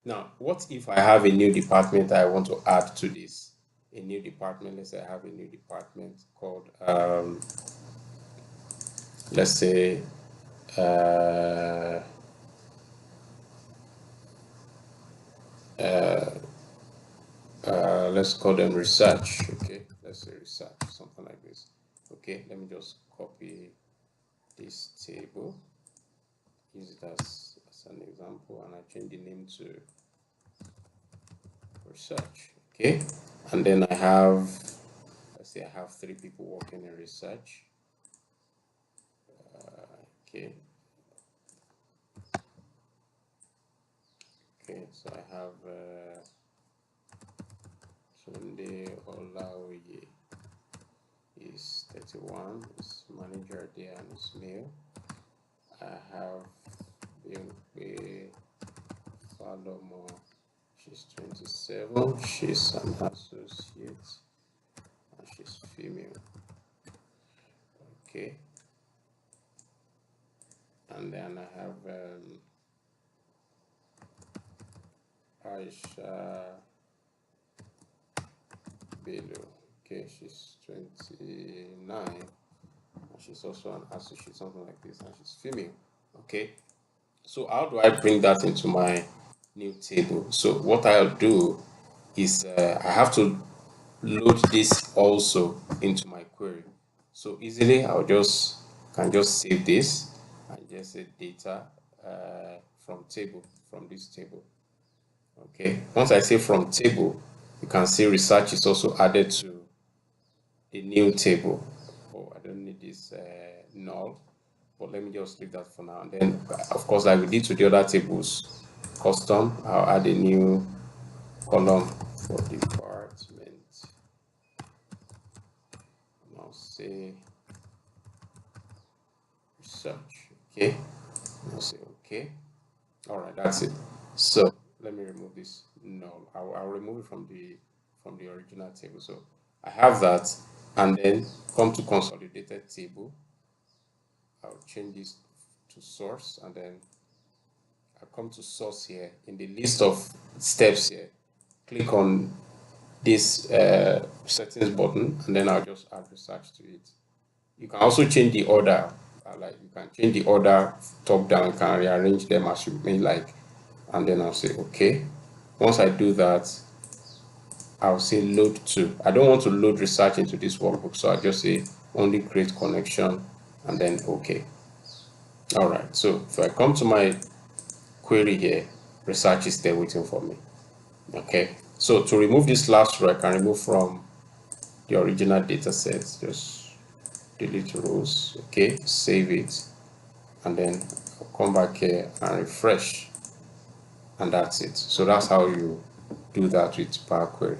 Now, what if I have a new department that I want to add to this? A new department, let's say I have a new department called, let's say, uh, let's call them research. Okay, let's say research, something like this. Okay, let me just copy this table, use it as an example, and I change the name to research. Okay, and then I have, let's say I have 3 people working in research. Okay, so I have Sunday Olaoye is 31, is manager there and is male. I have Bimpe Falomo, she's 27, she's an associate and she's female. Okay, and then I have Aisha Bello. Okay, she's 29 and she's also an associate, something like this, and she's female. Okay, so how do I bring that into my new table? So what I'll do is I have to load this also into my query. So easily I'll just can just save this and just say data from table, from this table. Okay, once I say from table, you can see research is also added to the new table. Oh, I don't need this null, but let me just leave that for now. And then, of course, like we did to the other tables, custom, I'll add a new column for department. And I'll say research. Okay, and I'll say okay. All right, that's it. So let me remove this null. I'll remove it from the original table. So I have that, and then come to consolidated table. I'll change this to source, and then I come to source here in the list of steps here. Click on this settings button, and then I'll just add research to it. You can also change the order. Like you can change the order top down. You can rearrange them as you may like, and then I'll say okay. Once I do that, I'll say load to. I don't want to load research into this workbook, so I just say only create connection, and then okay. All right. So if I come to my query here, research is there waiting for me. Okay, so to remove this last row, I can remove from the original data set. Just delete rows. Okay, save it, and then I'll come back here and refresh, and that's it. So that's how you do that with Power Query.